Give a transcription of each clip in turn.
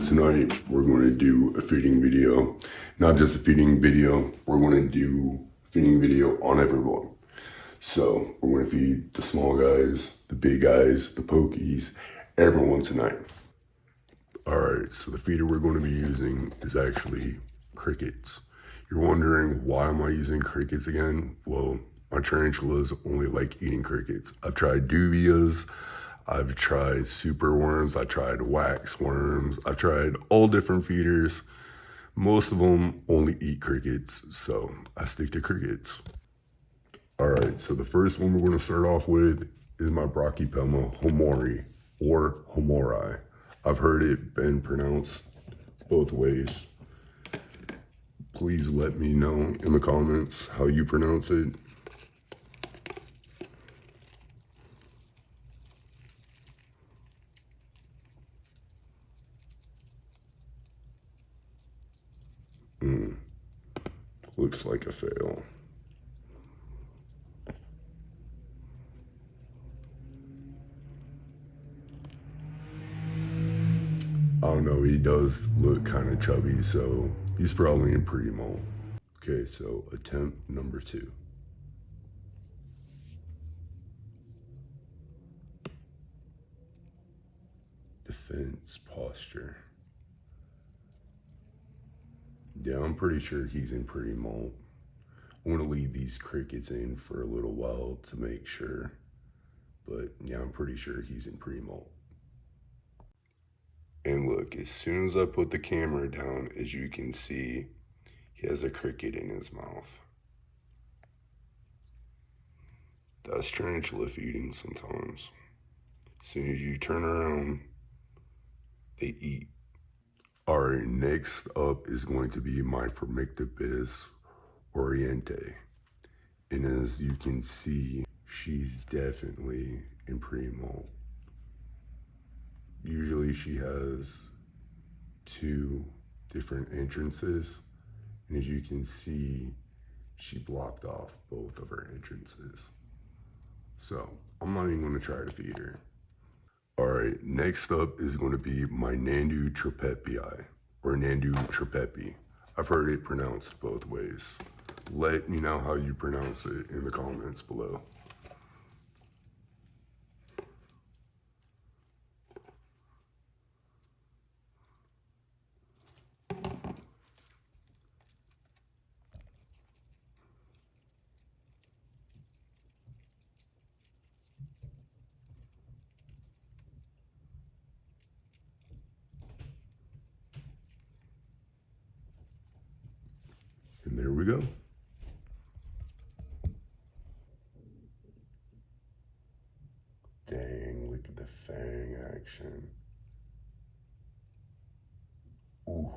tonight we're going to do a feeding video. Not just a feeding video, we're going to do a feeding video on everyone. So we're going to feed the small guys, the big guys, the pokies, everyone tonight. Alright, so the feeder we're going to be using is actually crickets. You're wondering, why am I using crickets again? Well, my tarantulas only like eating crickets. I've tried duvias, I've tried super worms, I tried wax worms, I've tried all different feeders. Most of them only eat crickets, so I stick to crickets. Alright, so the first one we're going to start off with is my Brachypelma homori, or homori. I've heard it been pronounced both ways. Please let me know in the comments how you pronounce it. Looks like a fail. I don't know, he does look kind of chubby, so he's probably in pre-molt. Okay, so attempt number 2. Defense posture. Yeah, I'm pretty sure he's in pre-molt. I want to leave these crickets in for a little while to make sure. But yeah, I'm pretty sure he's in pre-molt. And look, as soon as I put the camera down, as you can see, he has a cricket in his mouth. That's tarantula feeding sometimes. As soon as you turn around, they eat. Alright, next up is going to be my Phormictopus oriente. And as you can see, she's definitely in pre-molt. Usually she has 2 different entrances. And as you can see, she blocked off both of her entrances. So I'm not even going to try to feed her. Alright, next up is going to be my Nandu tripepii, or Nandu tripepi. I've heard it pronounced both ways. Let me know how you pronounce it in the comments below. And there we go. Dang, look at the fang action. Ooh.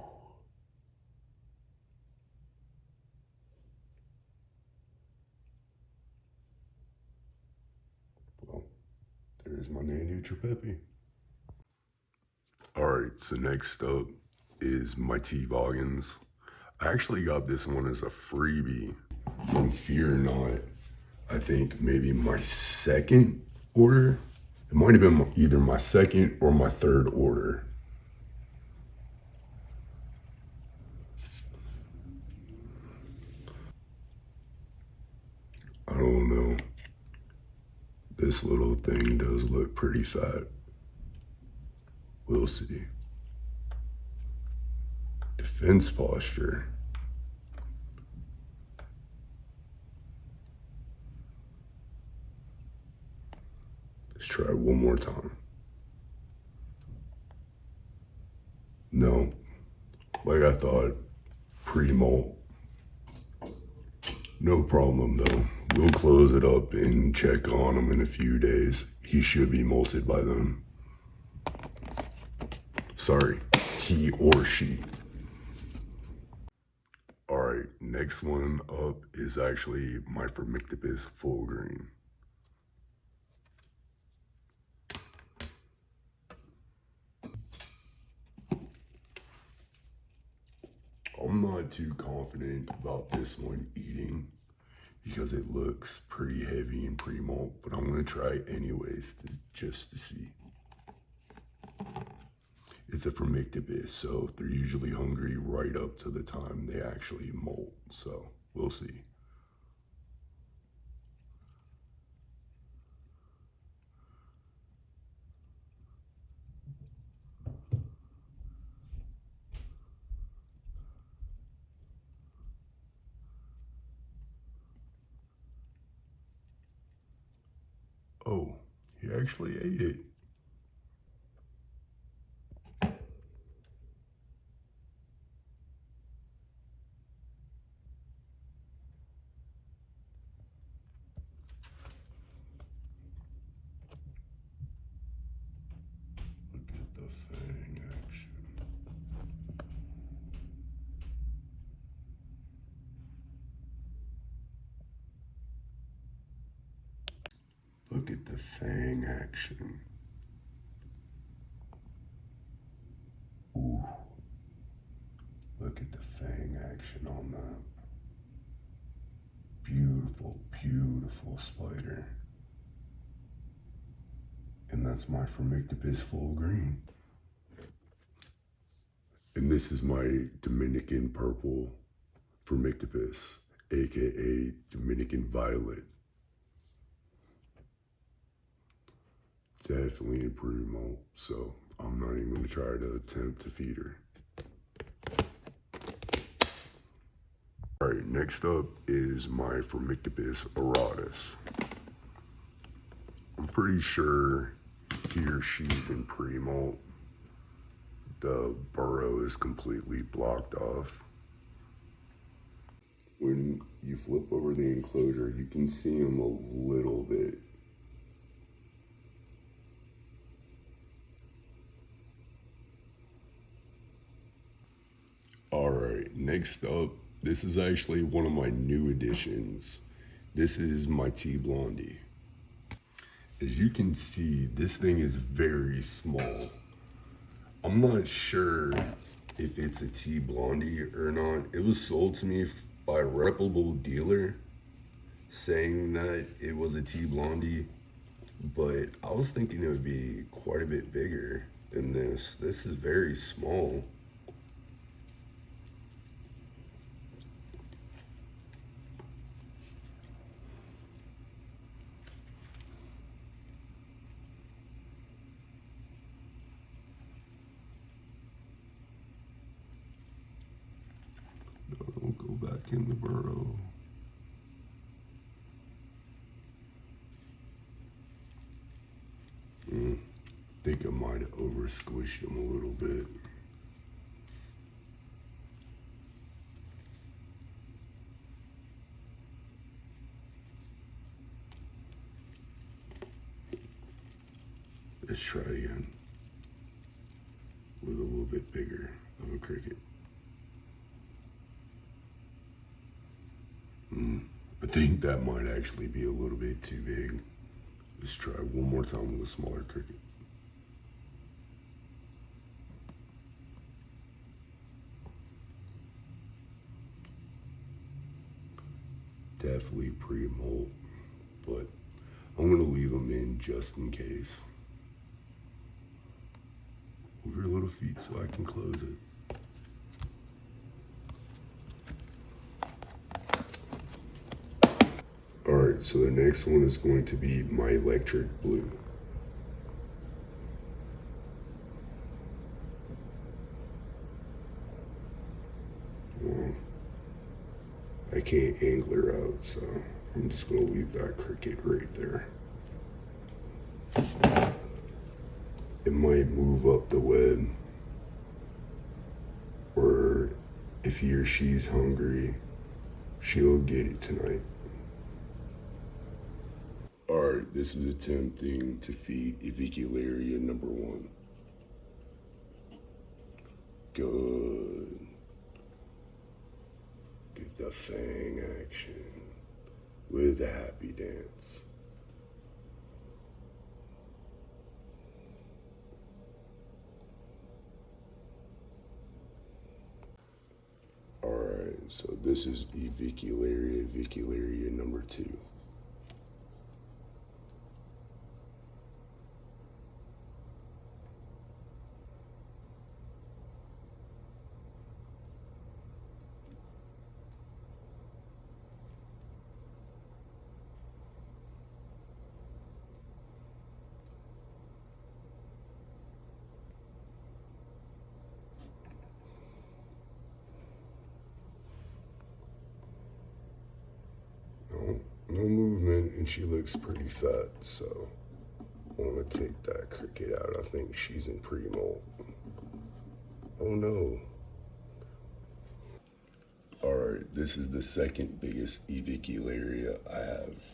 Well, there's my Nandu tripepi. Alright, so next up is my T-Voggins. I actually got this one as a freebie from Fear Not. I think maybe my second order. It might have been either my second or my third order. I don't know. This little thing does look pretty fat. We'll see. Defense posture. Let's try one more time. No, like I thought, pre-molt. No problem though. We'll close it up and check on him in a few days. He should be molted by then. Sorry, he or she. Alright, next one up is actually my Phormictopus full green. I'm not too confident about this one eating because it looks pretty heavy and pre-molt, but I'm gonna try anyways just to see. It's a Phormictopus, so they're usually hungry right up to the time they actually molt. So we'll see. Oh, he actually ate it. Look at the fang action. Look at the fang action. Ooh. Look at the fang action on that. Beautiful, beautiful spider. And that's my Phormictopus full green. And this is my Dominican purple Phormictopus, aka Dominican violet. Definitely a pretty molt, so I'm not even gonna try to attempt to feed her. All right, next up is my Phormictopus auratus. I'm pretty sure he or she's in pre-molt. The burrow is completely blocked off. When you flip over the enclosure, you can see him a little bit. All right, next up, this is actually one of my new additions. This is my Blondi. As you can see, this thing is very small. I'm not sure if it's a Blondi or not. It was sold to me by a reputable dealer saying that it was a Blondi, but I was thinking it would be quite a bit bigger than this. This is very small. Don't go back in the burrow. Think I might have over squished him a little bit. Let's try again with a little bit bigger of a cricket. I think that might actually be a little bit too big. Let's try one more time with a smaller cricket. Definitely pre-molt, but I'm gonna leave them in just in case. Move your little feet so I can close it. All right, so the next one is going to be my electric blue. Well, I can't angle her out, so I'm just gonna leave that cricket right there. It might move up the web, or if he or she's hungry, she'll get it tonight. All right, this is attempting to feed Avicularia number 1. Good. Get the fang action with a happy dance. All right, so this is Avicularia number 2. No movement, and she looks pretty fat, so I want to take that cricket out. I think she's in pre-molt. Oh no. Alright, this is the second biggest avicularia I have.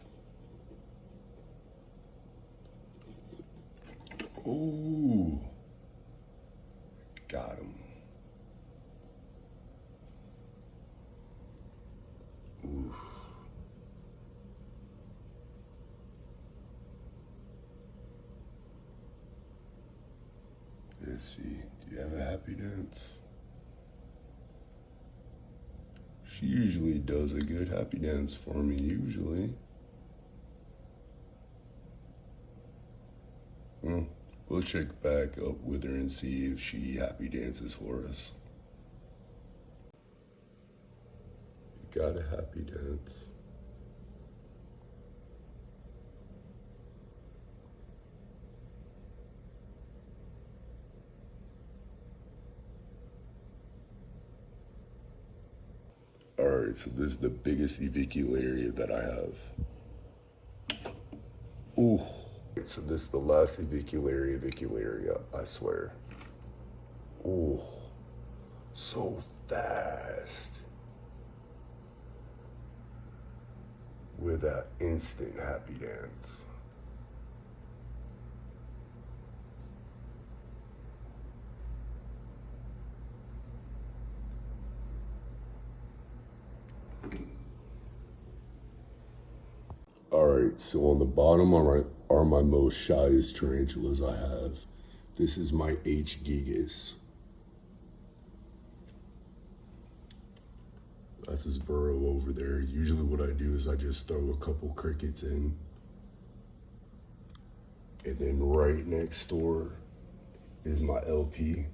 Oh, got him. Oof. Let's see, do you have a happy dance? She usually does a good happy dance for me, usually. We'll check back up with her and see if she happy dances for us. You got a happy dance. Alright, so this is the biggest avicularia that I have. Ooh. So this is the last avicularia, I swear. Ooh. So fast. With that instant happy dance. Alright, so on the bottom are my most shyest tarantulas I have. This is my H. gigas. That's his burrow over there. Usually what I do is I just throw a couple crickets in. And then right next door is my LP.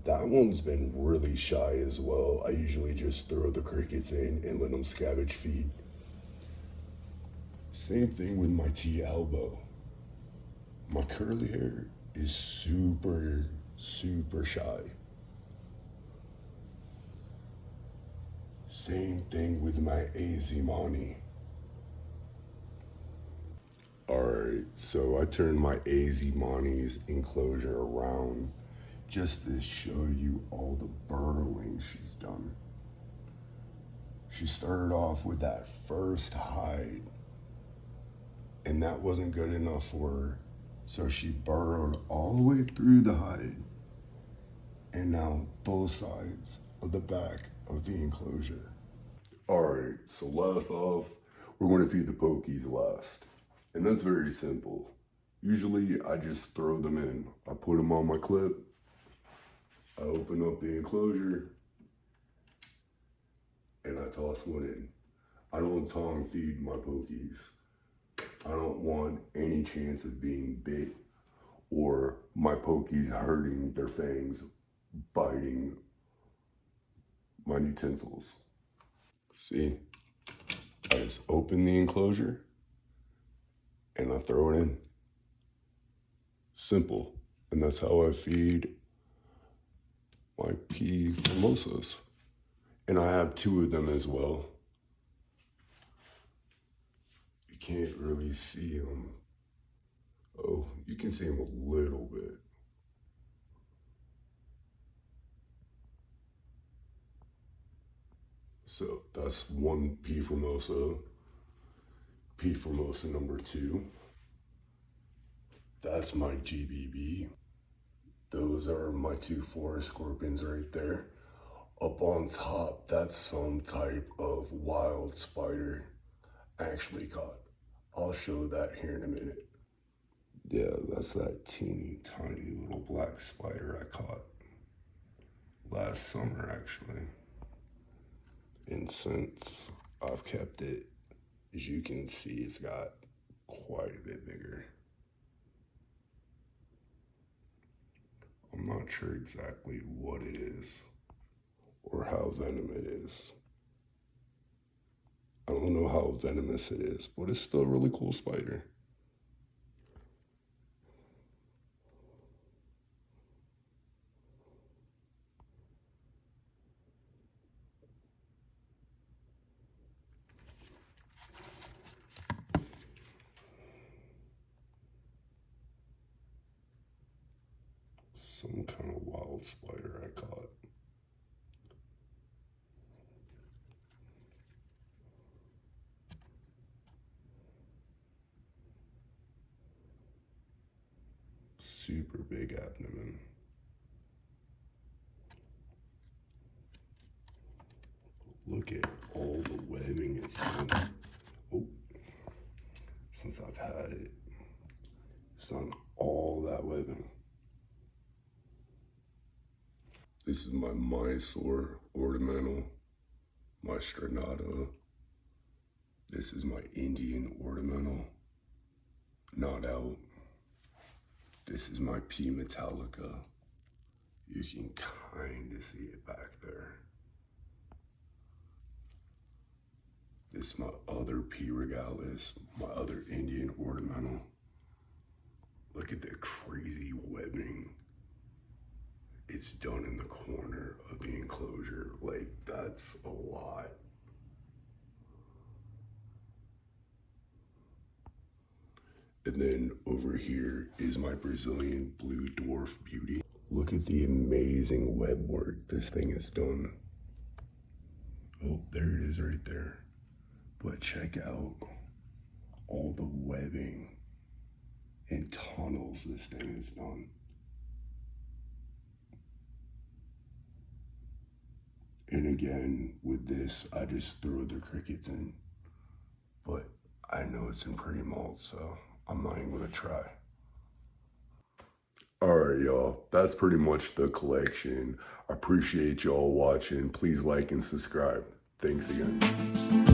That one's been really shy as well. I usually just throw the crickets in and let them scavenge feed. Same thing with my T. albo. My curly hair is super, super shy. Same thing with my Azimani. Alright, so I turned my Azimani's enclosure around just to show you all the burrowing she's done. She started off with that first hide, and that wasn't good enough for her. So she burrowed all the way through the hide, and now both sides of the back of the enclosure. Alright, so last off, we're going to feed the pokies last. And that's very simple. Usually I just throw them in. I put them on my clip, I open up the enclosure, and I toss one in. I don't tongue feed my pokies. I don't want any chance of being bit or my pokies hurting their fangs, biting my utensils. See, I just open the enclosure and I throw it in. Simple. And that's how I feed my P. formosas. And I have two of them as well. You can't really see them. Oh, you can see them a little bit. So that's one P. formosa. P. formosa number 2. That's my GBB. Those are my 2 forest scorpions right there. Up on top, that's some type of wild spider actually caught. I'll show that here in a minute. Yeah, that's that teeny tiny little black spider I caught last summer actually. And since I've kept it, as you can see, it's got quite a bit bigger. I'm not sure exactly what it is or how venomous it is. I don't know how venomous it is, but it's still a really cool spider. Some kind of wild spider I caught. Super big abdomen. Look at all the webbing it's done. Oh, since I've had it, it's done all that webbing. This is my Mysore ornamental, my strenata. This is my Indian ornamental, not out. This is my P Metallica. You can kind of see it back there. This is my other P Regalis, my other Indian ornamental. Look at the crazy webbing. It's done in the corner of the enclosure. Like, that's a lot. And then over here is my Brazilian blue dwarf beauty. Look at the amazing web work this thing has done. Oh, there it is right there. But check out all the webbing and tunnels this thing has done. And again, with this, I just throw the crickets in. But I know it's in pre-molt, so I'm not even gonna try. Alright, y'all, that's pretty much the collection. I appreciate y'all watching. Please like and subscribe. Thanks again.